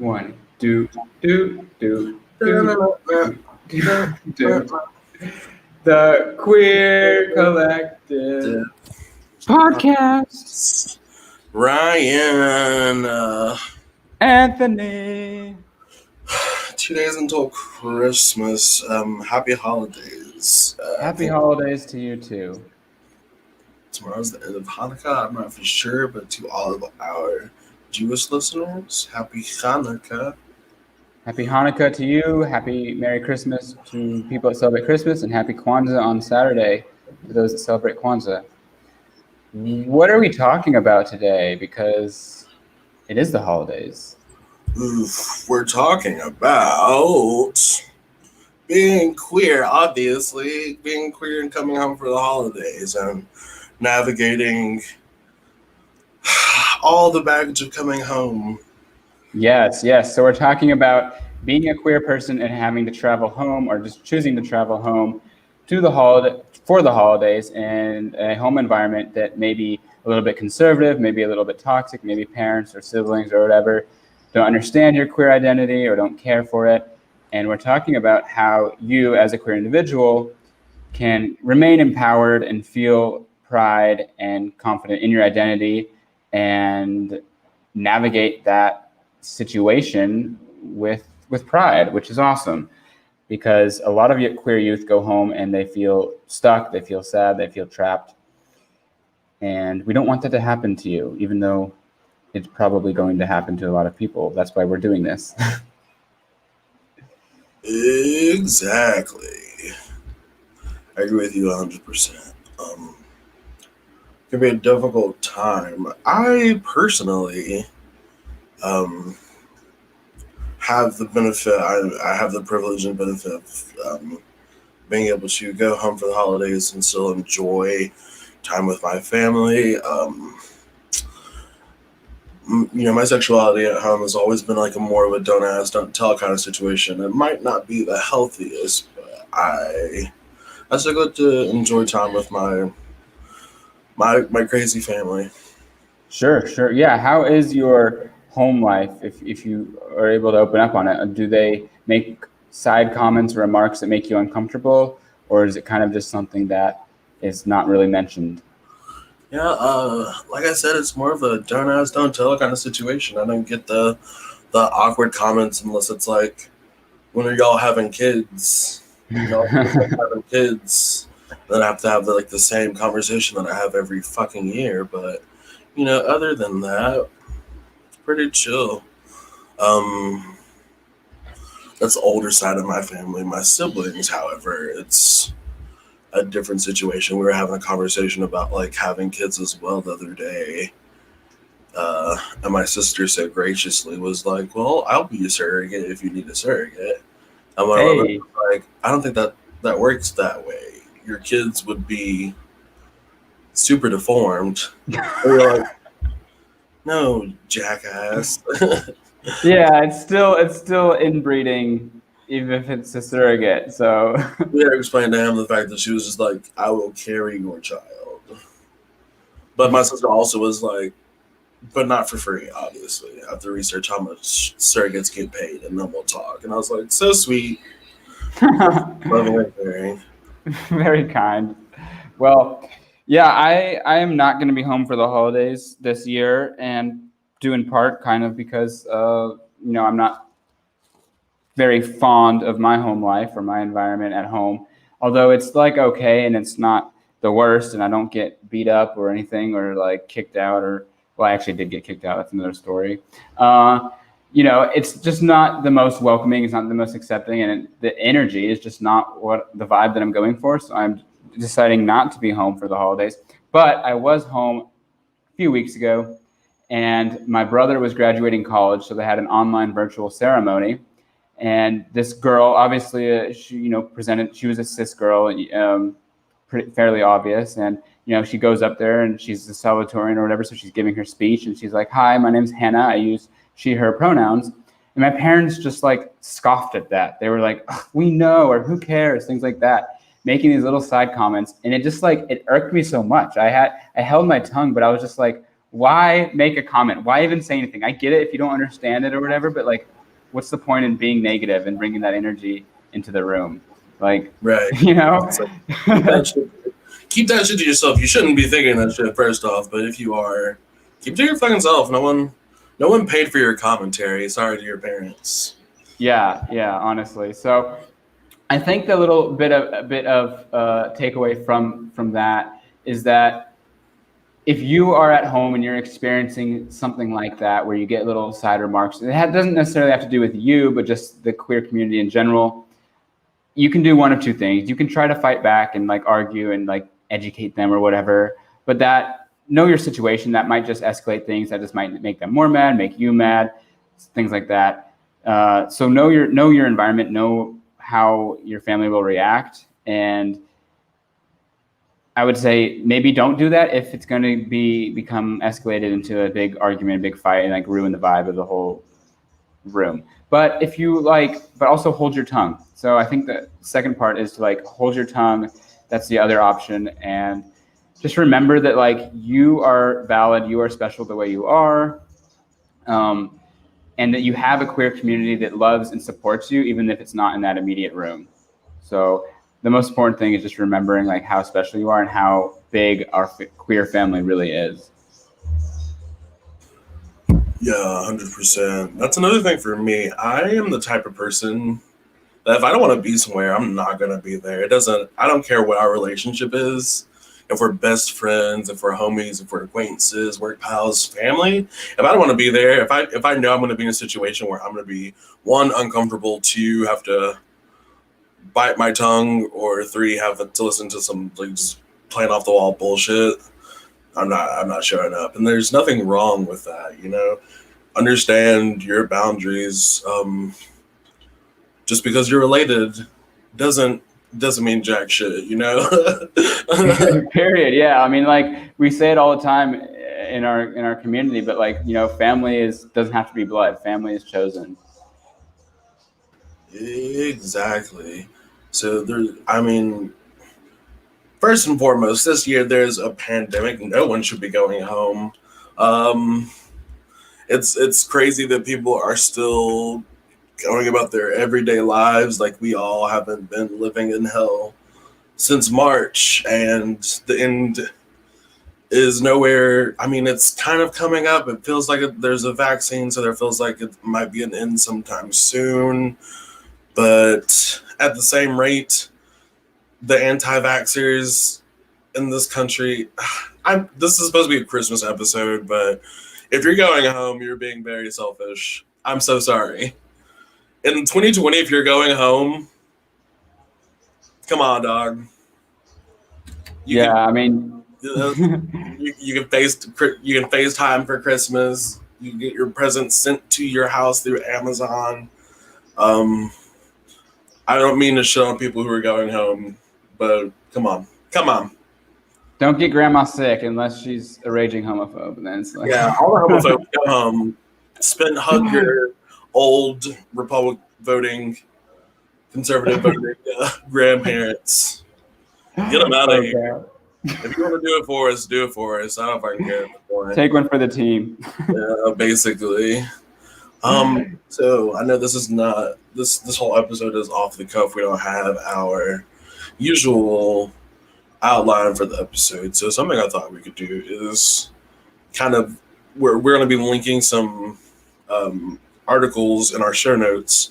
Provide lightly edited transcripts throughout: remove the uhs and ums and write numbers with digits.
One, do, do, do, do, do, do, do. The Queer Collective Podcast. Ryan, Anthony. 2 days until Christmas. Happy holidays. I Happy think holidays to you too. tomorrow's the end of Hanukkah. I'm not for sure, but to all of our Jewish listeners, happy Hanukkah. Happy Hanukkah to you. Happy Merry Christmas to people that celebrate Christmas, and Happy Kwanzaa on Saturday to those that celebrate Kwanzaa. What are we talking about today? Because it is the holidays. Oof, we're talking about being queer, obviously. Being queer and coming home for the holidays and navigating all the baggage of coming home. Yes. So we're talking about being a queer person and having to travel home, or just choosing to travel home to the holiday for the holidays in a home environment that may be a little bit conservative, maybe a little bit toxic, maybe parents or siblings or whatever don't understand your queer identity or don't care for it. And we're talking about how you, as a queer individual, can remain empowered and feel pride and confident in your identity and navigate that situation with pride, which is awesome. Because a lot of queer youth go home and they feel stuck, they feel sad, they feel trapped. And we don't want that to happen to you, even though it's probably going to happen to a lot of people. That's why we're doing this. Exactly. I agree with you 100%. It can be a difficult time. I personally have the benefit, I have the privilege and benefit of being able to go home for the holidays and still enjoy time with my family. My sexuality at home has always been like a more of a don't ask, don't tell kind of situation. It might not be the healthiest, but I still get to enjoy time with my crazy family. Sure. Yeah. How is your home life if you are able to open up on it? Do they make side comments or remarks that make you uncomfortable, or is it kind of just something that is not really mentioned? Yeah, like I said, it's more of a don't ask, don't tell kind of situation. I don't get the awkward comments unless it's like, when are y'all having kids? Having kids. Then I have to have the same conversation that I have every fucking year. But other than that, it's pretty chill. Um, that's the older side of my family. My siblings, however, it's a different situation. We were having a conversation about like having kids as well the other day. And my sister so graciously was like, "Well, I'll be a surrogate if you need a surrogate." And my mother Hey. was like, "I don't think that works that way. Your kids would be super deformed." And we're like, "No, jackass." Yeah, it's still inbreeding, even if it's a surrogate. So We had to explain to him the fact that she was just like, "I will carry your child." But my sister also was like, but not for free, obviously. I have to research how much surrogates get paid, and then we'll talk. And I was like, so sweet, loving and caring. very kind. Well, yeah, I am not going to be home for the holidays this year, and due in part kind of because I'm not very fond of my home life or my environment at home. Although it's like okay, and it's not the worst, and I don't get beat up or anything or like kicked out or well, I actually did get kicked out. That's another story. It's just not the most welcoming. It's not the most accepting, and the energy is just not what the vibe that I'm going for. So I'm deciding not to be home for the holidays. But I was home a few weeks ago, and my brother was graduating college, so they had an online virtual ceremony. And this girl, obviously, she presented. She was a cis girl, fairly obvious, and she goes up there and she's a salutatorian or whatever, so she's giving her speech and she's like, "Hi, my name's Hannah. I use she, her pronouns." And my parents just like scoffed at that. They were like, "We know," or "Who cares?" Things like that, making these little side comments. And it just like it irked me so much. I held my tongue, but I was just like, why make a comment? Why even say anything? I get it if you don't understand it or whatever, but like, what's the point in being negative and bringing that energy into the room? Like, Right. you know? It's like, keep that shit to yourself. You shouldn't be thinking that shit first off, but if you are, keep it to your fucking self. No one paid for your commentary. Sorry to your parents. Yeah, honestly. So I think the little bit of takeaway from that is that if you are at home and you're experiencing something like that, where you get little side remarks, doesn't necessarily have to do with you, but just the queer community in general. You can do one of two things. You can try to fight back and like argue and like educate them or whatever, but that know your situation. That might just escalate things. That just might make them more mad, make you mad, things like that. So know your environment, know how your family will react, and I would say maybe don't do that if it's going to become escalated into a big argument, a big fight, and like ruin the vibe of the whole room. But if you but also hold your tongue. So I think the second part is to like hold your tongue. That's the other option. And just remember that like you are valid, you are special the way you are. And that you have a queer community that loves and supports you, even if it's not in that immediate room. So the most important thing is just remembering like how special you are and how big our queer family really is. Yeah, 100%. That's another thing for me. I am the type of person that if I don't want to be somewhere, I'm not going to be there. I don't care what our relationship is. If we're best friends, if we're homies, if we're acquaintances, work pals, family, if I don't want to be there, if I know I'm going to be in a situation where I'm going to be, one, uncomfortable, two, have to bite my tongue, or three, have to listen to some like just plain off the wall bullshit, I'm not showing up. And there's nothing wrong with that, you know. Understand your boundaries. Just because you're related doesn't mean jack shit, you know. Period. Yeah. I mean, like we say it all the time in our community, but like, you know, family doesn't have to be blood. Family is chosen. Exactly. So I mean, first and foremost, this year there's a pandemic. No one should be going home. Um, it's crazy that people are still going about their everyday lives like we all haven't been living in hell since March, and the end is nowhere. I mean, it's kind of coming up. It feels like there's a vaccine, so there feels like it might be an end sometime soon. But at the same rate, the anti-vaxxers in this country, this is supposed to be a Christmas episode, but if you're going home, you're being very selfish. I'm so sorry. In 2020, if you're going home, come on, dog. You can FaceTime for Christmas. You get your presents sent to your house through Amazon. I don't mean to shit on people who are going home, but come on. Don't get grandma sick unless she's a raging homophobe. And then it's like, yeah, all the homophobes go home. Hug your old Republican voting, conservative voting grandparents. Get them out of here. If you want to do it for us, do it for us. I don't fucking care. Take one for the team. Yeah, basically. So I know this is not this whole episode is off the cuff. We don't have our usual outline for the episode. So something I thought we could do is kind of we're going to be linking some articles in our show notes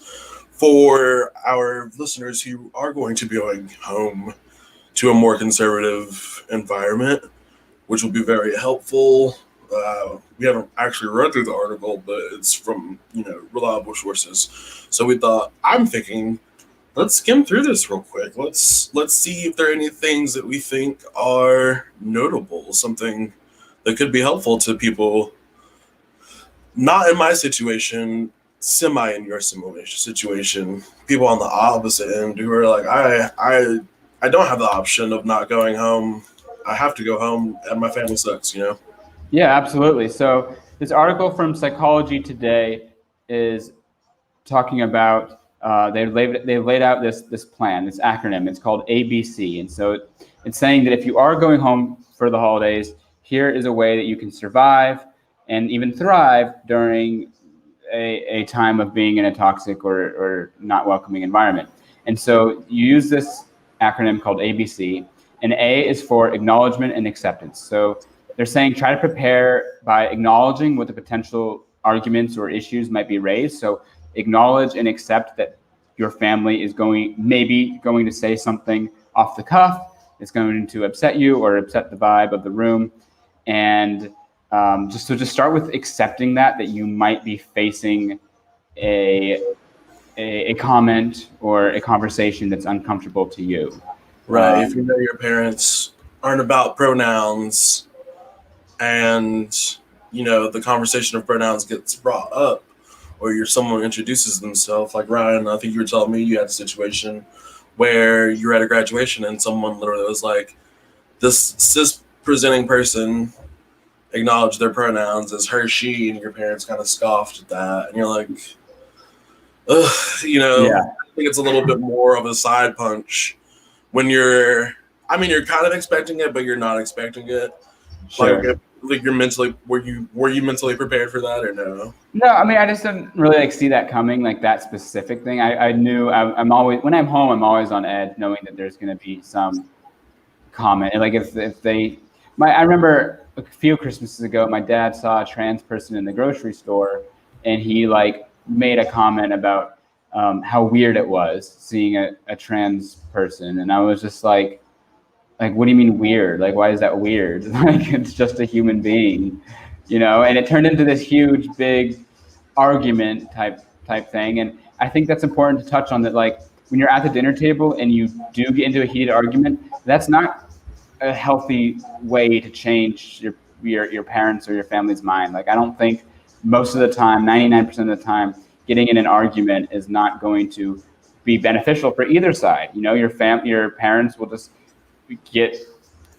for our listeners who are going to be going home to a more conservative environment, which will be very helpful. We haven't actually read through the article, but it's from reliable sources. So I'm thinking, let's skim through this real quick. Let's see if there are any things that we think are notable, something that could be helpful to people, not in my situation, semi in your situation, people on the opposite end who are like, I don't have the option of not going home. I have to go home, and my family sucks, you know? Yeah, absolutely. So this article from Psychology Today is talking about they've laid out this plan, this acronym. It's called ABC, and so it's saying that if you are going home for the holidays, here is a way that you can survive and even thrive during a time of being in a toxic or not welcoming environment. And so you use this acronym called ABC, and A is for acknowledgement and acceptance. So they're saying try to prepare by acknowledging what the potential arguments or issues might be raised. So acknowledge and accept that your family is maybe going to say something off the cuff. It's going to upset you or upset the vibe of the room. And just start with accepting that you might be facing a comment or a conversation that's uncomfortable to you. Right. If you know your parents aren't about pronouns and, the conversation of pronouns gets brought up, or someone introduces themselves, like Ryan, I think you were telling me you had a situation where you were at a graduation and someone literally was like, this cis presenting person acknowledged their pronouns as her, she, and your parents kind of scoffed at that. And you're like, ugh, Yeah. I think it's a little bit more of a side punch when you're kind of expecting it, but you're not expecting it. Sure. Like you're mentally, were you mentally prepared for that or no? No, I mean, I just didn't really see that coming, like that specific thing. I knew I'm always, when I'm home, I'm always on edge knowing that there's going to be some comment. And like I remember a few Christmases ago, my dad saw a trans person in the grocery store and he like made a comment about how weird it was seeing a trans person. And I was just like, what do you mean weird? Like, why is that weird? Like, it's just a human being, and it turned into this huge, big argument type thing. And I think that's important to touch on that. Like when you're at the dinner table and you do get into a heated argument, that's not a healthy way to change your parents or your family's mind. Like, I don't think most of the time, 99% of the time, getting in an argument is not going to be beneficial for either side. Your parents will just get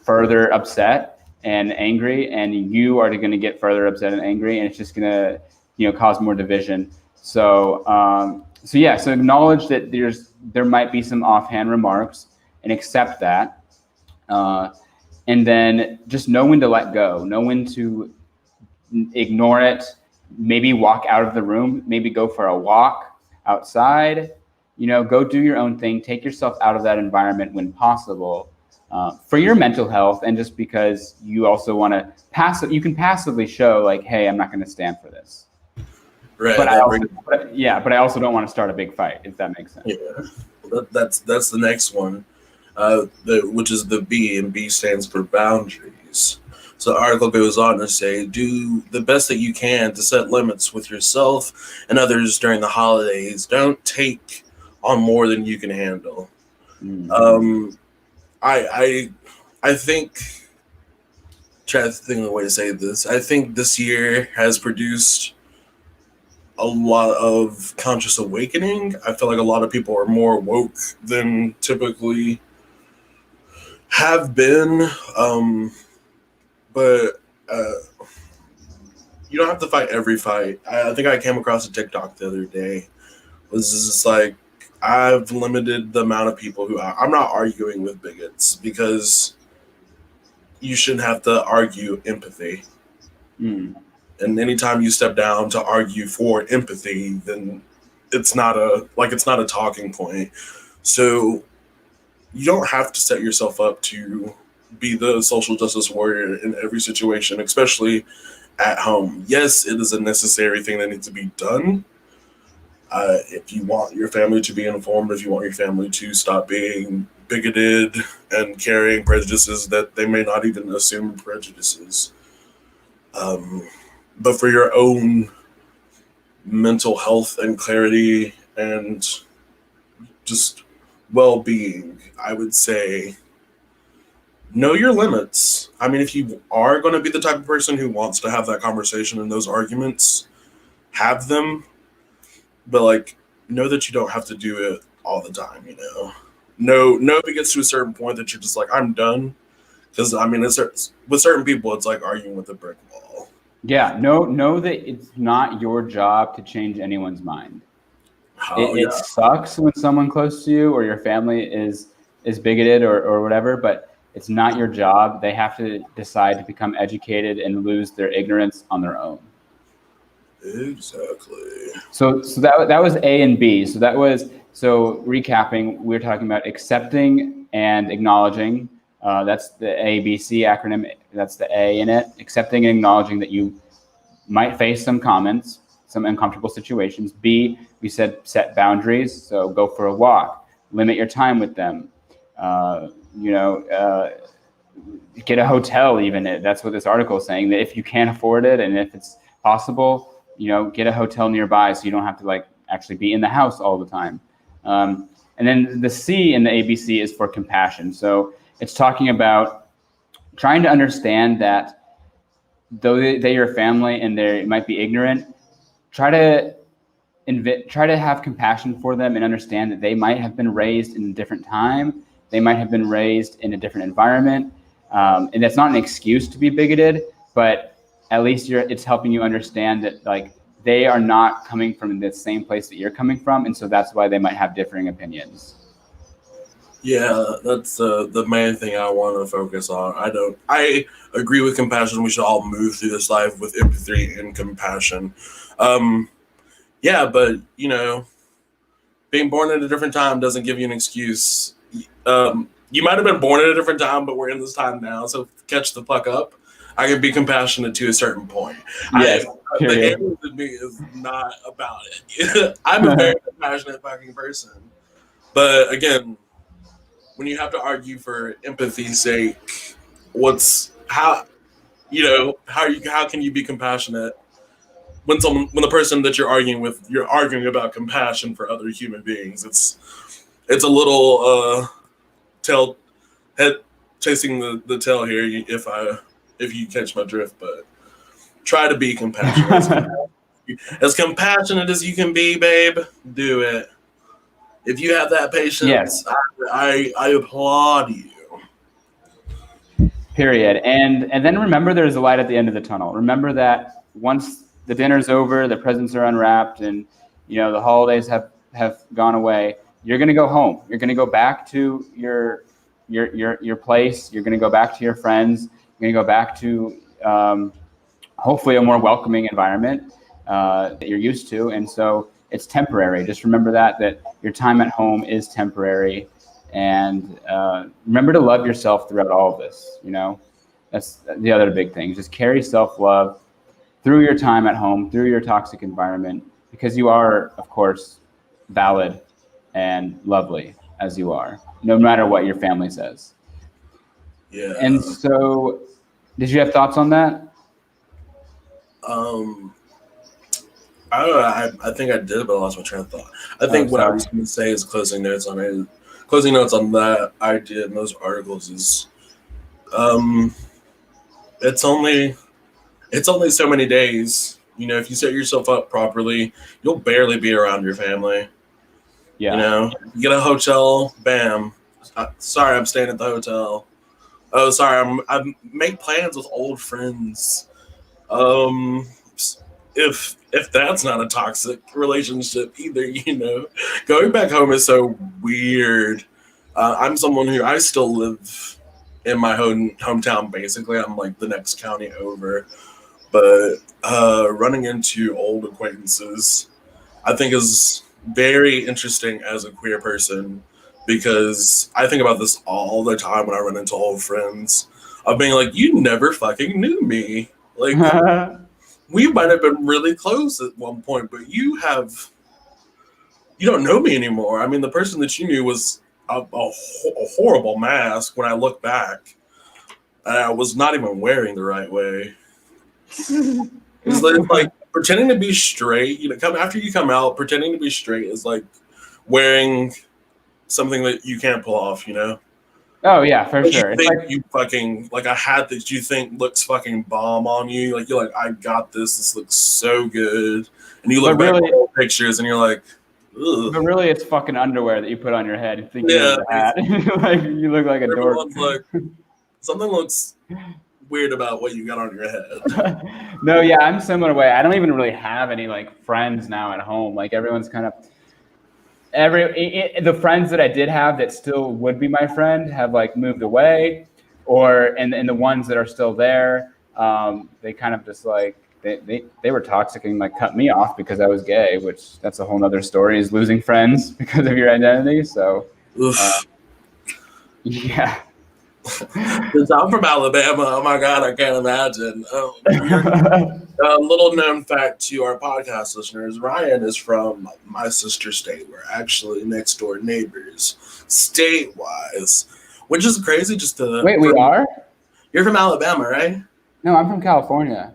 further upset and angry, and you are going to get further upset and angry, and it's just going to cause more division. So acknowledge that there might be some offhand remarks and accept that, and then just know when to let go, know when to ignore it, maybe walk out of the room, maybe go for a walk outside, go do your own thing, take yourself out of that environment when possible. For your mental health, and just because you also want to you can passively show like, hey, I'm not going to stand for this. Right. But I also don't want to start a big fight, if that makes sense. Yeah, that's the next one, which is the B, and B stands for boundaries. So the article goes on to say, do the best that you can to set limits with yourself and others during the holidays. Don't take on more than you can handle. Mm-hmm. I think, try to think of a way to say this. I think this year has produced a lot of conscious awakening. I feel like a lot of people are more woke than typically have been. But you don't have to fight every fight. I think I came across a TikTok the other day. It was just like, I've limited the amount of people who I'm not arguing with bigots, because you shouldn't have to argue empathy. And anytime you step down to argue for empathy, then it's not a talking point. So you don't have to set yourself up to be the social justice warrior in every situation, especially at home. Yes, it is a necessary thing that needs to be done. If you want your family to be informed, if you want your family to stop being bigoted and carrying prejudices that they may not even assume prejudices. But for your own mental health and clarity and just well-being, I would say know your limits. I mean, if you are going to be the type of person who wants to have that conversation and those arguments, have them. But know that you don't have to do it all the time, No, if it gets to a certain point that you're just like, I'm done. Because, with certain people, it's like arguing with a brick wall. Yeah, know that it's not your job to change anyone's mind. It sucks when someone close to you or your family is bigoted or whatever, but It's not your job. They have to decide to become educated and lose their ignorance on their own. Exactly. So that was A and B. So recapping, we were talking about accepting and acknowledging. That's the ABC acronym. That's the A in it. Accepting and acknowledging that you might face some comments, some uncomfortable situations. B, we said set boundaries. So go for a walk, limit your time with them. Get a hotel. Even that's what this article is saying. That if you can't afford it and if it's possible, get a hotel nearby so you don't have to actually be in the house all the time. And then the C in the ABC is for compassion. So it's talking about trying to understand that though they're your family and they might be ignorant, try to have compassion for them and understand that they might have been raised in a different time. They might have been raised in a different environment. And that's not an excuse to be bigoted, but at least it's helping you understand that they are not coming from the same place that you're coming from. And so that's why they might have differing opinions. Yeah, that's the main thing I want to focus on. I agree with compassion. We should all move through this life with empathy and compassion. Yeah, but being born at a different time doesn't give you an excuse. You might have been born at a different time, but we're in this time now, so catch the fuck up. I can be compassionate to a certain point. Yes, the alien in me is not about it. I'm a very compassionate fucking person. But again, when you have to argue for empathy's sake, how can you be compassionate when the person that you're arguing with, you're arguing about compassion for other human beings? It's a little head chasing the tail here if you catch my drift, but try to be compassionate. As compassionate as you can be, babe, do it. If you have that patience, yes. I applaud you. Period. And then remember there's a light at the end of the tunnel. Remember that once the dinner's over, the presents are unwrapped, and the holidays have gone away, you're gonna go home. You're gonna go back to your place, you're gonna go back to your friends, you're gonna go back to hopefully a more welcoming environment that you're used to. And so it's temporary. Just remember that your time at home is temporary, and remember to love yourself throughout all of this. That's the other big thing. Just carry self-love through your time at home, through your toxic environment, because you are, of course, valid and lovely as you are, no matter what your family says. Yeah. And so, did you have thoughts on that? I don't know. I think I did, but I lost my train of thought. I think what I was going to say is closing notes on that idea in those articles is, it's only so many days. If you set yourself up properly, you'll barely be around your family. Yeah. You get a hotel, bam. Sorry, I'm staying at the hotel. Oh, sorry, I make plans with old friends. If that's not a toxic relationship either, going back home is so weird. I'm someone who I still live in my hometown. Basically, I'm like the next county over, but running into old acquaintances, I think is very interesting as a queer person, because I think about this all the time when I run into old friends of being like, you never fucking knew me. Like, we might have been really close at one point, but you don't know me anymore. I mean, the person that you knew was a horrible mask when I look back. And I was not even wearing the right way. It's like pretending to be straight, after you come out, pretending to be straight is like wearing something that you can't pull off, Oh yeah, for sure. It's like you fucking like a hat that you think looks fucking bomb on you. Like you're like, I got this. This looks so good. And you look back at old pictures and you're like, ugh. But really, it's fucking underwear that you put on your head. Thinking it's a hat. Like you look like a dork. Like, something looks weird about what you got on your head. No, yeah, I'm similar way. I don't even really have any friends now at home. Like everyone's kind of the friends that I did have that still would be my friend have moved away. and the ones that are still there, they kind of just like they were toxic and like cut me off because I was gay, which that's a whole nother story, is losing friends because of your identity. So yeah. Since I'm from Alabama, oh my God, I can't imagine. Little known fact to our podcast listeners, Ryan is from my sister state. We're actually next door neighbors, state-wise, which is crazy just to... Wait, we are? You're from Alabama, right? No, I'm from California.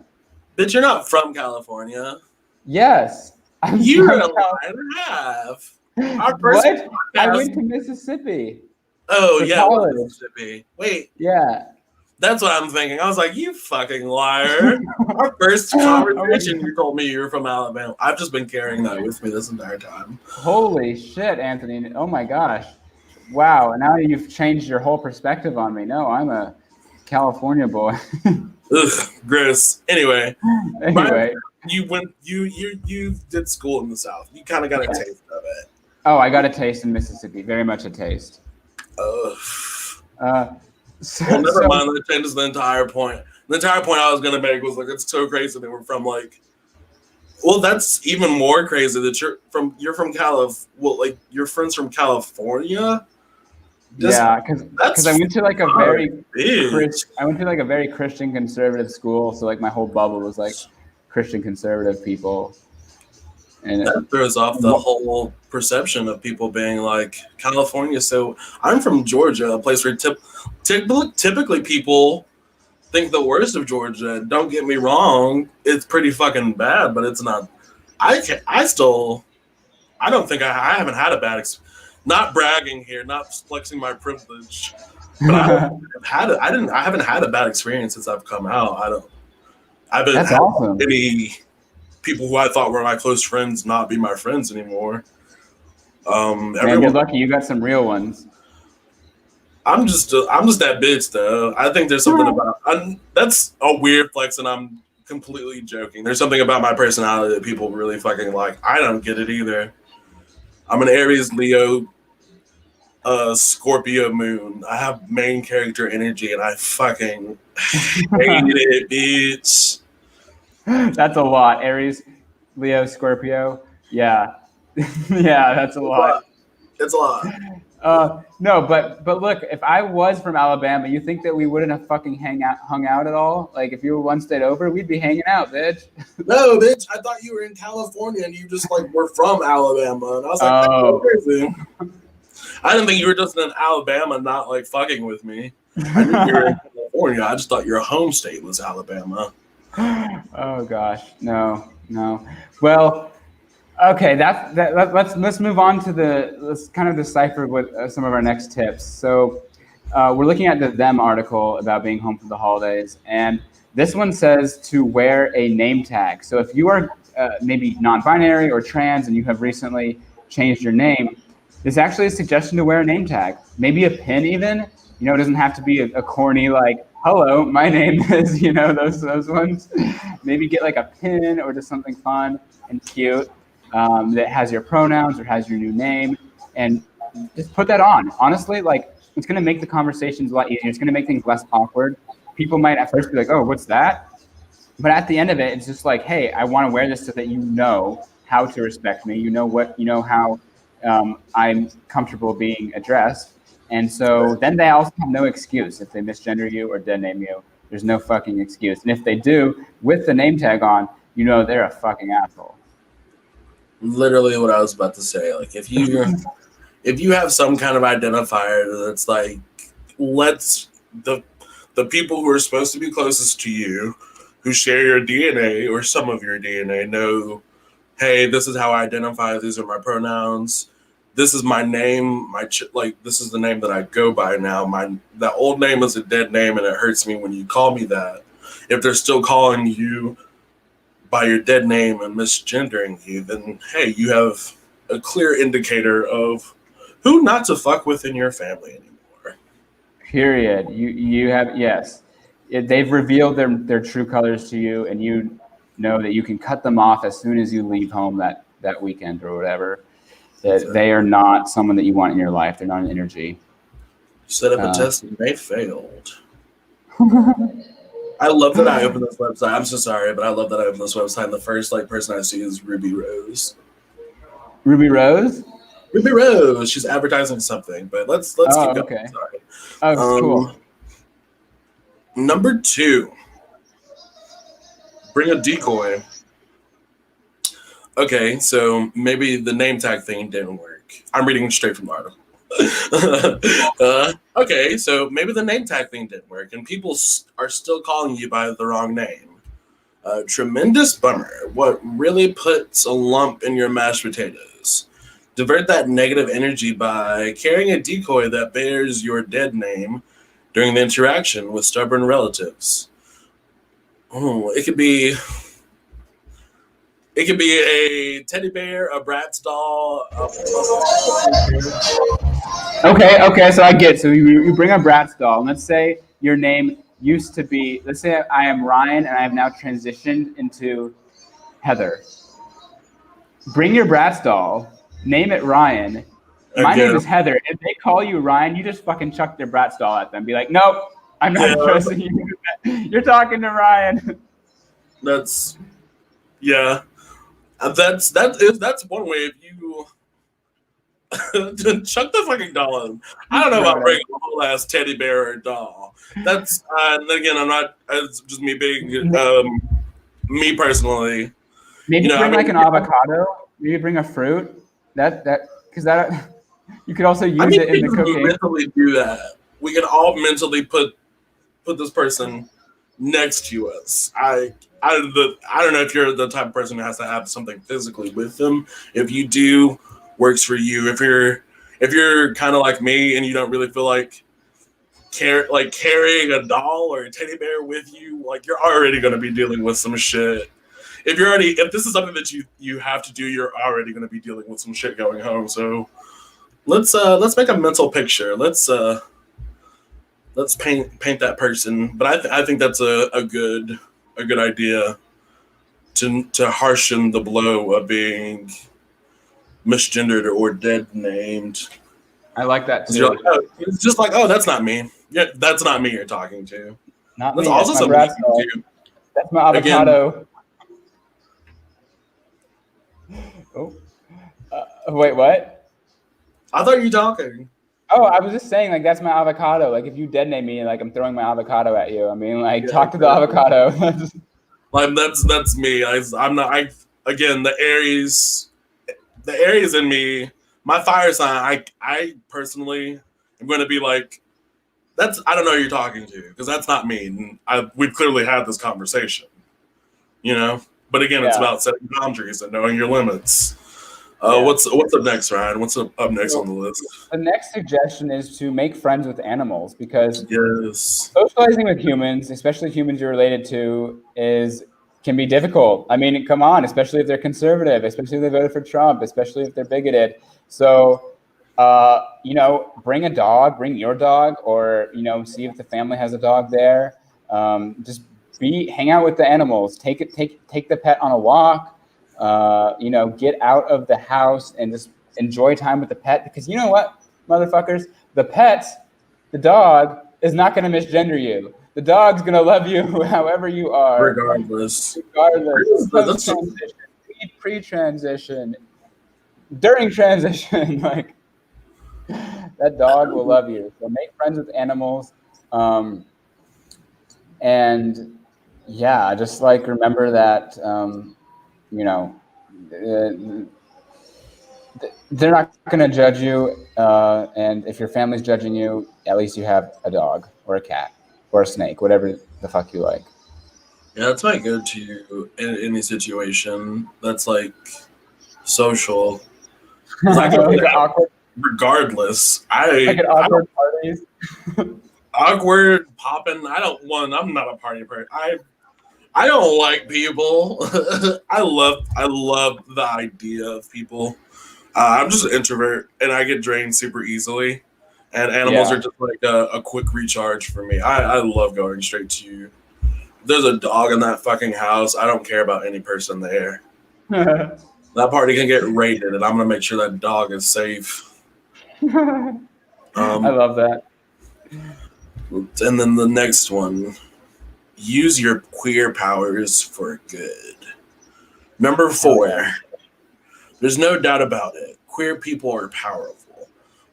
Bitch, you're not from California. Yes. You're a lie and a half. Our first what? podcast... I went to Mississippi. Oh, yeah, Mississippi. Wait. Yeah. That's what I'm thinking. I was like, you fucking liar. Our first conversation, you told me you were from Alabama. I've just been carrying that with me this entire time. Holy shit, Anthony. Oh my gosh. Wow. And now you've changed your whole perspective on me. No, I'm a California boy. Ugh, gross. Anyway. You did school in the South. You kind of got a taste of it. Oh, I got a taste in Mississippi. Very much a taste. Well, never mind. That changes the entire point. The entire point I was going to make was like, it's so crazy that we're from like, well, that's even more crazy that you're from well, like your friends from California. Yeah, because I went to like a very Christian conservative school, so like my whole bubble was like Christian conservative people. And that throws off the whole perception of people being like California. So I'm from Georgia, a place where typically people think the worst of Georgia. Don't get me wrong; it's pretty fucking bad, but it's not. I don't think I haven't had a bad experience. Not bragging here, not flexing my privilege, but I haven't had a bad experience since I've come out. That's awesome. Any people who I thought were my close friends not be my friends anymore. Man, you're lucky. You got some real ones. I'm just that bitch though. I think there's something about that's a weird flex, and I'm completely joking. There's something about my personality that people really fucking like. I don't get it either. I'm an Aries, Leo, Scorpio moon. I have main character energy, and I fucking hate it, bitch. That's a lot. Aries, Leo, Scorpio. Yeah. Yeah, that's a lot. It's a lot. No, but look, if I was from Alabama, you think that we wouldn't have fucking hung out at all? Like if you were one state over, we'd be hanging out, bitch. No, bitch. I thought you were in California and you just like were from Alabama. And I was like, oh, crazy. I didn't think you were just in Alabama not like fucking with me. I knew you were in California. I just thought your home state was Alabama. Oh gosh, no. Well, okay, let's move on to let's kind of decipher what some of our next tips. So we're looking at the Them article about being home for the holidays, and this one says to wear a name tag. So if you are maybe non-binary or trans and you have recently changed your name, there's actually a suggestion to wear a name tag, maybe a pin even. You know, it doesn't have to be a corny like, hello, my name is, you know, those ones. Maybe get like a pin or just something fun and cute that has your pronouns or has your new name, and just put that on. Honestly, like it's going to make the conversations a lot easier. It's going to make things less awkward. People might at first be like, oh, what's that? But at the end of it, it's just like, hey, I want to wear this so that you know how to respect me. You know how I'm comfortable being addressed. And so then they also have no excuse if they misgender you or dead name you. There's no fucking excuse. And if they do, with the name tag on, you know they're a fucking asshole. Literally what I was about to say. Like if you have some kind of identifier that's like, let's the people who are supposed to be closest to you, who share your DNA or some of your DNA, know, hey, this is how I identify. These are my pronouns. This is my name. This is the name that I go by now. That old name is a dead name, and it hurts me when you call me that. If they're still calling you by your dead name and misgendering you, then hey, you have a clear indicator of who not to fuck with in your family anymore. Period. You have, yes. They've revealed their true colors to you, and you know that you can cut them off as soon as you leave home that weekend or whatever. That they are not someone that you want in your life. They're not an energy. Set up a test and they failed. I love that I opened this website. I'm so sorry, but I love that I opened this website and the first like person I see is Ruby Rose. Ruby Rose? Ruby Rose. She's advertising something, but let's keep Oh, going. okay. Sorry. Oh, cool. Number 2. Bring a decoy. Okay, so maybe the name tag thing didn't work. I'm reading straight from the article. Okay, so maybe the name tag thing didn't work, and people are still calling you by the wrong name. Tremendous bummer. What really puts a lump in your mashed potatoes? Divert that negative energy by carrying a decoy that bears your dead name during the interaction with stubborn relatives. Oh, it could be a teddy bear, a Bratz doll. Okay, so I get. So you bring a Bratz doll, and let's say your name used to be, let's say I am Ryan, and I have now transitioned into Heather. Bring your Bratz doll, name it Ryan. My name is Heather. If they call you Ryan, you just fucking chuck their Bratz doll at them. Be like, nope, I'm not addressing you. You're talking to Ryan. That's one way. If you chuck the fucking doll in. I don't know about bringing a whole ass teddy bear or doll. That's and again, I'm not. It's just me being me personally. Maybe bring like an avocado. Maybe bring a fruit. Because you could also use it in the cooking. Mentally do that. We can all mentally put this person next to us. I don't know if you're the type of person who has to have something physically with them. If you do, works for you. If you're kind of like me and you don't really feel like carrying a doll or a teddy bear with you, like you're already going to be dealing with some shit. If this is something that you have to do, you're already going to be dealing with some shit going home. So let's make a mental picture. Let's paint that person. But I think that's a good idea to harshen the blow of being misgendered or dead named. I like that too. It's just like, oh, that's not me. Yeah, that's not me you're talking to. Not that's me. Also that's my something you That's my avocado. Again, wait, what? I thought you were talking. Oh, I was just saying, like, that's my avocado. Like, if you dead name me, like, I'm throwing my avocado at you. I mean, like, talk to the avocado. Like, that's me. I'm not. Again, the Aries in me, my fire sign. I personally am going to be like, I don't know who you're talking to because that's not me. And we've clearly had this conversation, But again, it's about setting boundaries and knowing your limits. What's up next, Ryan? What's up next on the list? The next suggestion is to make friends with animals because socializing with humans, especially humans you're related to, can be difficult. I mean, come on, especially if they're conservative, especially if they voted for Trump, especially if they're bigoted. So, bring a dog, bring your dog, or see if the family has a dog there. Just hang out with the animals. Take the pet on a walk. Get out of the house and just enjoy time with the pet because you know what, motherfuckers, the dog is not going to misgender you. The dog's going to love you however you are. Regardless. Post-transition, pre-transition, during transition, like that dog will love you. So make friends with animals. And yeah, just like remember that, they're not going to judge you. And if your family's judging you, at least you have a dog or a cat or a snake, whatever the fuck you like. Yeah, that's my go-to in any situation. That's like social. I can awkward. Regardless, awkward parties. Awkward popping. I'm not a party person. I don't like people. I love the idea of people. I'm just an introvert, and I get drained super easily. And animals are just like a quick recharge for me. I love going straight to you. There's a dog in that fucking house. I don't care about any person there. That party can get raided, and I'm gonna make sure that dog is safe. I love that. And then the next one, use your queer powers for good. Number Hell 4, yeah. there's no doubt about it. Queer people are powerful.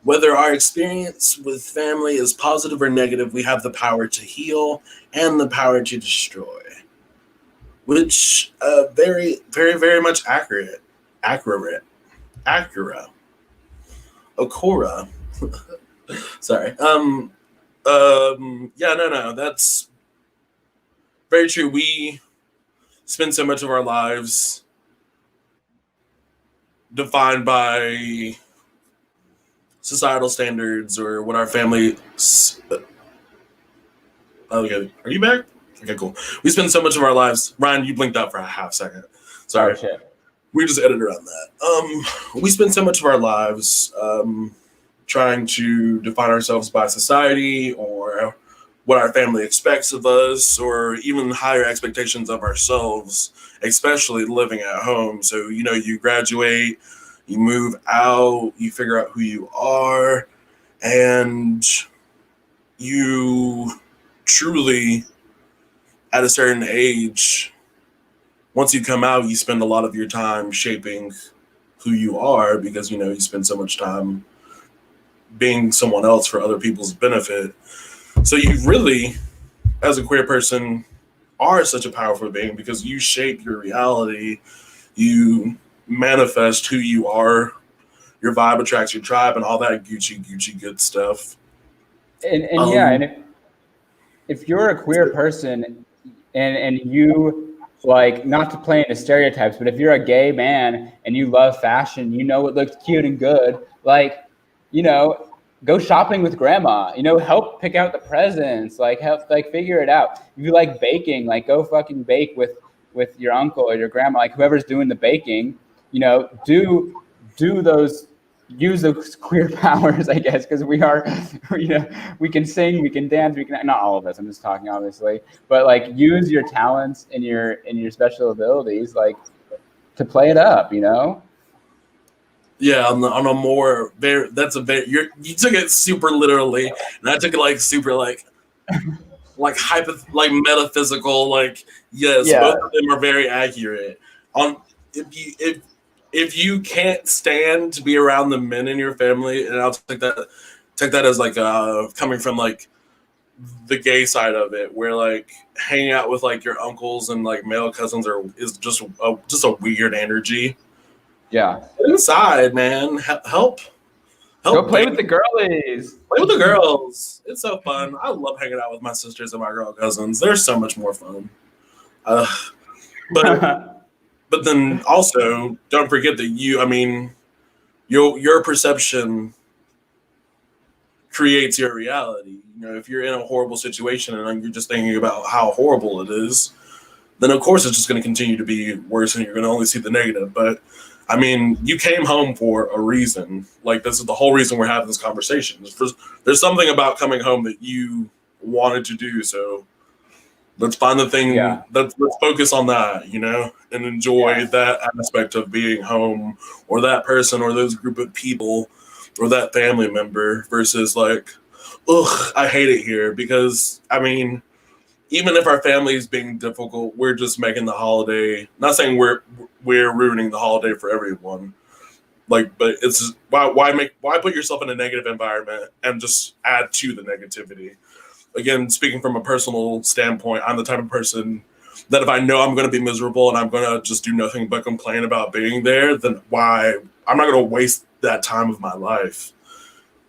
Whether our experience with family is positive or negative, we have the power to heal and the power to destroy. Which very, very, very much accurate. Accurate. Accurate. Okora. Sorry. Yeah, no. That's very true. We spend so much of our lives defined by societal standards or what our family. Oh, yeah. Are you back? Okay, cool. We spend so much of our lives. Ryan, you blinked out for a half second. Oh Sorry. shit. We just edited around that. We spend so much of our lives trying to define ourselves by society or what our family expects of us, or even higher expectations of ourselves, especially living at home. So, you graduate, you move out, you figure out who you are, and you truly, at a certain age, once you come out, you spend a lot of your time shaping who you are because, you spend so much time being someone else for other people's benefit. So you really, as a queer person, are such a powerful being because you shape your reality. You manifest who you are. Your vibe attracts your tribe and all that Gucci good stuff. And yeah, and Um, if you're a queer person and you like, not to play into stereotypes, but if you're a gay man and you love fashion, you know what looks cute and good, like, you know, go shopping with grandma, help pick out the presents, like help like figure it out. If you like baking, like go fucking bake with your uncle or your grandma, like whoever's doing the baking, do those, use those queer powers, I guess, because we are, we can sing, we can dance, we can, not all of us, I'm just talking obviously, but like use your talents and your special abilities, like to play it up. yeah, on a more very that's a very you took it super literally, and I took it like super like like metaphysical. Like yes, Yeah, both of them are very accurate. On if you can't stand to be around the men in your family, and I'll take that as like coming from like the gay side of it, where like hanging out with like your uncles and like male cousins is just a weird energy. yeah. Get inside, man. Go Help play bang. with the girlies. Play with the girls. It's so fun. I love hanging out with my sisters and my girl cousins. They're so much more fun. Uh, but but then also don't forget that I mean, your perception creates your reality. If you're in a horrible situation and you're just thinking about how horrible it is, then of course it's just going to continue to be worse, and you're going to only see the negative. But I mean, you came home for a reason. Like this is the whole reason we're having this conversation. There's something about coming home that you wanted to do. So let's find the thing. Yeah, Let's focus on that, and enjoy yes. that aspect of being home, or that person, or those group of people, or that family member. Versus like, ugh, I hate it here because I mean, even if our family is being difficult, we're just making the holiday. Not saying we're ruining the holiday for everyone. Like, but it's why put yourself in a negative environment and just add to the negativity. Again, speaking from a personal standpoint, I'm the type of person that if I know I'm going to be miserable and I'm going to just do nothing but complain about being there, then why I'm not going to waste that time of my life.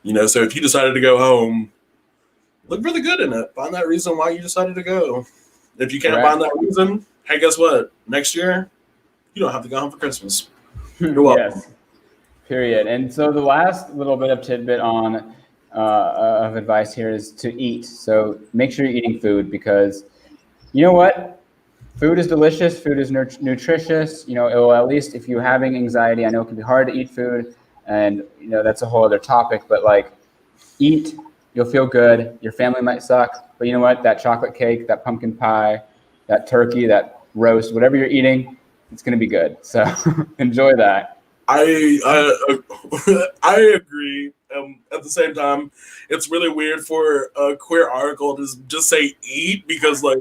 So if you decided to go home, look really good in it. Find that reason why you decided to go. If you can't find Correct. that reason, hey, guess what? Next year, you don't have to go home for Christmas. You're welcome. Yes. Period. And so the last little bit of tidbit on of advice here is to eat. So make sure you're eating food, because you know what? Food is delicious. Food is nutritious. It will, at least if you're having anxiety, I know it can be hard to eat food, and that's a whole other topic. But like, eat, you'll feel good. Your family might suck, but you know what? That chocolate cake, that pumpkin pie, that turkey, that roast, whatever you're eating, it's gonna be good. So enjoy that. I agree. At the same time, it's really weird for a queer article to just say "eat" because, like,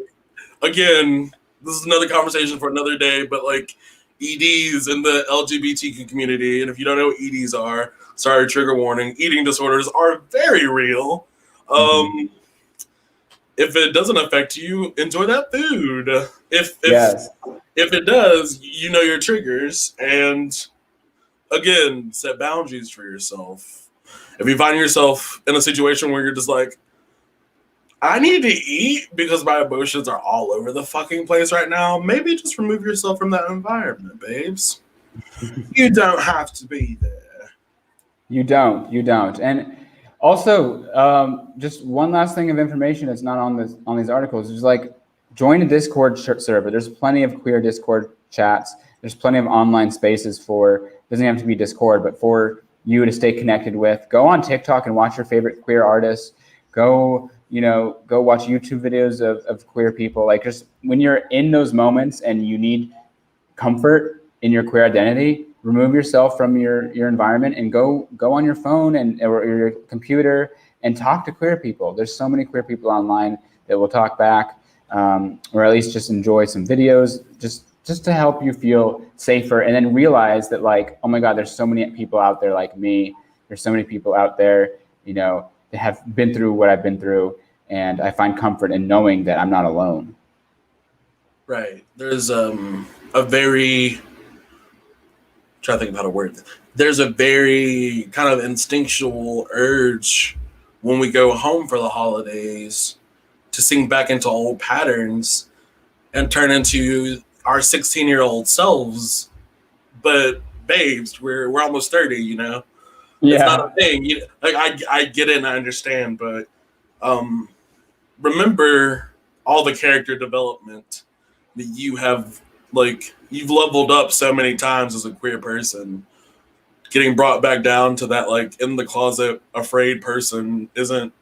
again, this is another conversation for another day. But like, EDs in the LGBTQ community, and if you don't know what EDs are, sorry, trigger warning. Eating disorders are very real. Mhm. Um, if it doesn't affect you, enjoy that food. Yes. If it does, you know your triggers, and again, set boundaries for yourself. If you find yourself in a situation where you're just like, I need to eat because my emotions are all over the fucking place right now, maybe just remove yourself from that environment, babes. You don't have to be there. You don't. And also, just one last thing of information that's not on this on these articles is like join a Discord server. There's plenty of queer Discord chats. There's plenty of online spaces for doesn't have to be Discord, but for you to stay connected with. Go on TikTok and watch your favorite queer artists. Go, go watch YouTube videos of queer people. Like just when you're in those moments and you need comfort in your queer identity, remove yourself from your environment and go on your phone and or your computer and talk to queer people. There's so many queer people online that will talk back, or at least just enjoy some videos, just to help you feel safer, and then realize that like, oh my God, there's so many people out there like me. There's so many people out there, that have been through what I've been through, and I find comfort in knowing that I'm not alone. Right. There's a very trying to think of how to word it. There's a very kind of instinctual urge when we go home for the holidays to sink back into old patterns and turn into our 16-year-old selves. But babes, we're almost 30, you know? It's not Yeah. a thing. Like I get it and I understand, but um remember all the character development that you have, like, you've leveled up so many times as a queer person. Getting brought back down to that, like, in the closet afraid person isn't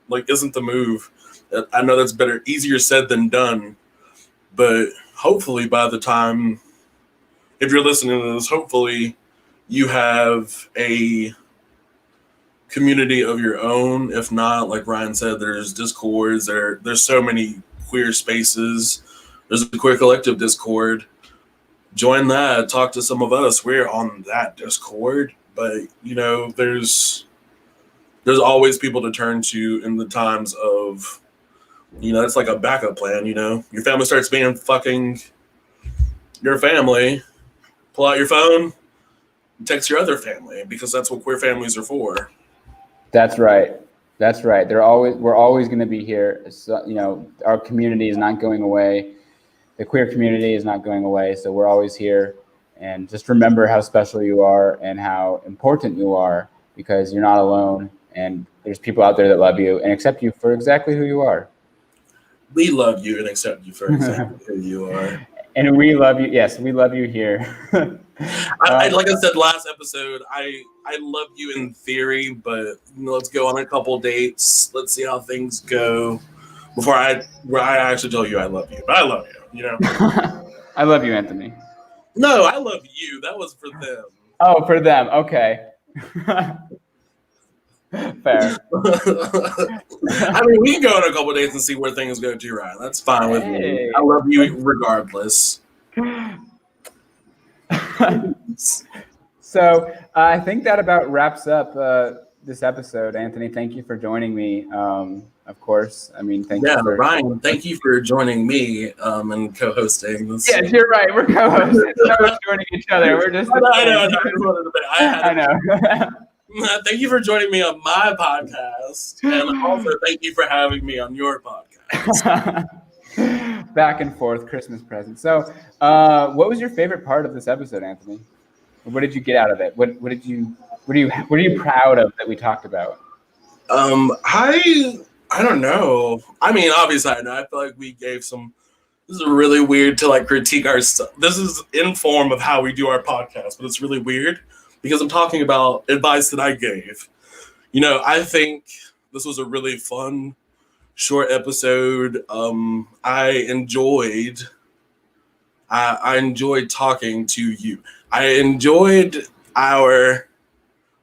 the move. I know that's better easier said than done, but hopefully by the time, if you're listening to this, hopefully you have a community of your own. If not, like Ryan said, there's discords, there's so many queer spaces. There's a queer collective Discord. Join that, talk to some of us. We're on that Discord. But there's always people to turn to in the times of, it's like a backup plan. Your family starts being fucking your family, pull out your phone, text your other family, because that's what queer families are for. That's right. That's right. We're always going to be here. So, our community is not going away. The queer community is not going away. So we're always here. And just remember how special you are and how important you are, because you're not alone. And there's people out there that love you and accept you for exactly who you are. We love you and accept you for exactly who you are. And we love you. Yes, we love you here. Like I said last episode, I love you in theory, but let's go on a couple dates. Let's see how things go before I actually tell you I love you. But I love you. I love you, Anthony. No, I love you. That was for them. Oh, for them. Okay. Fair. I mean, we can go on a couple dates and see where things go too, right? That's fine with me. I love you regardless. So I think that about wraps up this episode. Anthony, thank you for joining me. Of course. I mean, thank you. Yeah, Ryan, thank you for joining me and co-hosting this. Yes, you're right. We're co-hosts. Not much joining each other. We're just. I know. Thank you for joining me on my podcast, and also thank you for having me on your podcast. Back and forth Christmas present. So, what was your favorite part of this episode, Anthony? What did you get out of it? What are you proud of that we talked about? I don't know. I mean, obviously, I know. I feel like we gave some. This is really weird to like critique our stuff. This is in form of how we do our podcast, but it's really weird because I'm talking about advice that I gave. I think this was a really fun, short episode. I enjoyed talking to you. I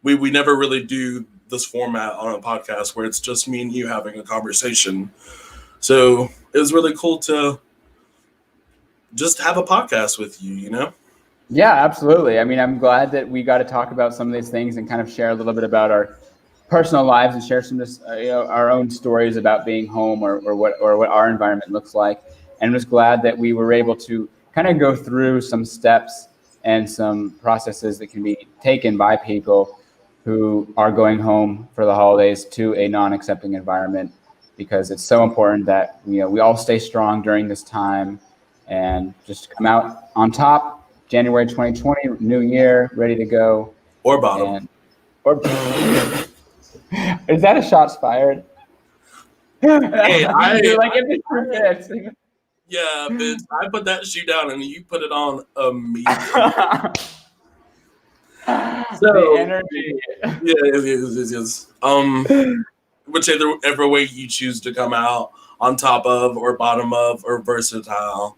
we never really do this format on a podcast where it's just me and you having a conversation. So it was really cool to just have a podcast with you, you know? Yeah, absolutely. I mean, I'm glad that we got to talk about some of these things and kind of share a little bit about our personal lives and share some just our own stories about being home or what our environment looks like. And I'm just glad that we were able to kind of go through some steps and some processes that can be taken by people who are going home for the holidays to a non-accepting environment, because it's so important that we all stay strong during this time and just come out on top. January 2020, new year, ready to go. Or bottom. And or is that a shots fired? Hey, You're like, if it's yeah, bitch, I put that shoe down and you put it on immediately. So, the energy. Yeah, it is. Whichever way you choose to come out, on top of or bottom of or versatile,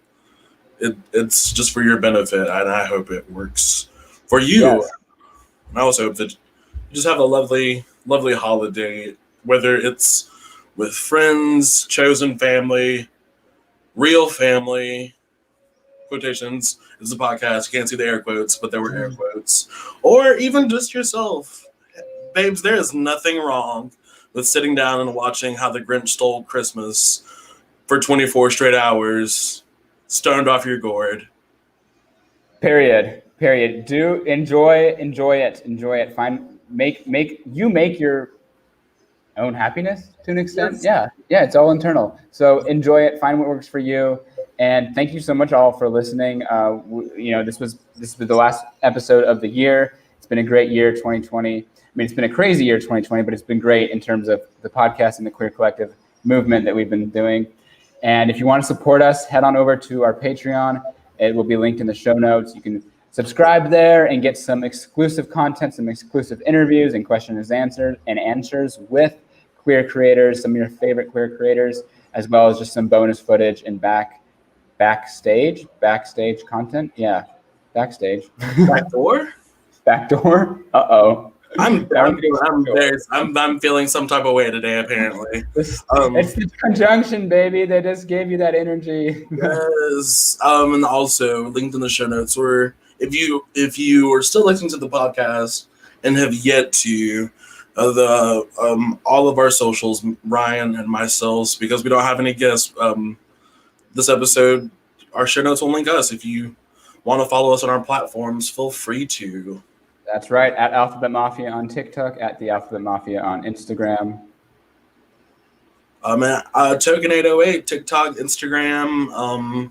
it's just for your benefit, and I hope it works for you. Yes. And I also hope that you just have a lovely, lovely holiday, whether it's with friends, chosen family, real family. Quotations is a podcast. You can't see the air quotes, but there were air quotes. Or even just yourself. Babes, there is nothing wrong with sitting down and watching How the Grinch Stole Christmas for 24 straight hours, stoned off your gourd. Period. Do enjoy it. Make your own happiness to an extent. Yes. Yeah, it's all internal. So enjoy it. Find what works for you. And thank you so much all for listening. This was the last episode of the year. It's been a great year, 2020. I mean, it's been a crazy year, 2020, but it's been great in terms of the podcast and the Queer Collective movement that we've been doing. And if you want to support us, head on over to our Patreon. It will be linked in the show notes. You can subscribe there and get some exclusive content, some exclusive interviews and questions and answers with queer creators, some of your favorite queer creators, as well as just some bonus footage and backstage content. Yeah, backstage. Backdoor? Backdoor. Uh-oh. I'm feeling some type of way today, apparently. It's the conjunction, baby. They just gave you that energy. Yes. And also linked in the show notes, or if you are still listening to the podcast and have yet to all of our socials, Ryan and myself, because we don't have any guests this episode, our show notes will link us. If you want to follow us on our platforms, feel free to. That's right. At Alphabet Mafia on TikTok, at the Alphabet Mafia on Instagram. Token808, TikTok, Instagram.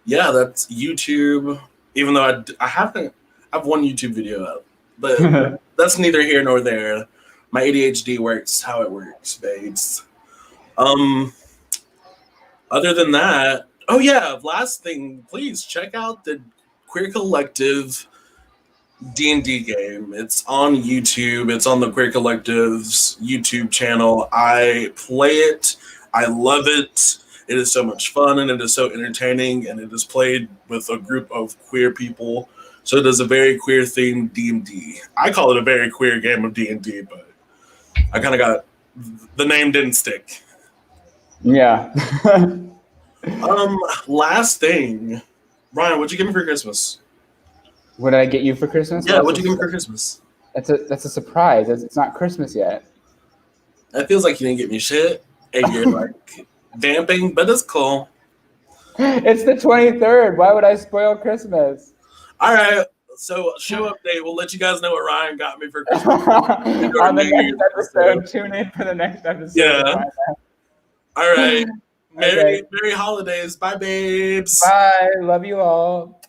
Yeah, that's YouTube. Even though I have one YouTube video up, but that's neither here nor there. My ADHD works how it works, babes. Other than that, oh yeah, last thing, please check out the Queer Collective D&D game. It's on YouTube. It's on the Queer Collective's YouTube channel. I play it. I love it. It is so much fun and it is so entertaining, and it is played with a group of queer people. So it is a very queer themed D&D. I call it a very queer game of D&D, but I kind of got the name didn't stick. Yeah. Last thing, Ryan, what'd you give me for Christmas? What did I get you for Christmas? Yeah, what'd you give me for Christmas? That's a surprise. It's not Christmas yet. It feels like you didn't get me shit, and you're like vamping, but it's cool. It's the 23rd. Why would I spoil Christmas? All right. So show update. We'll let you guys know what Ryan got me for Christmas. On the next episode. Tune in for the next episode. Yeah. All right. Merry holidays. Bye, babes. Bye. Love you all.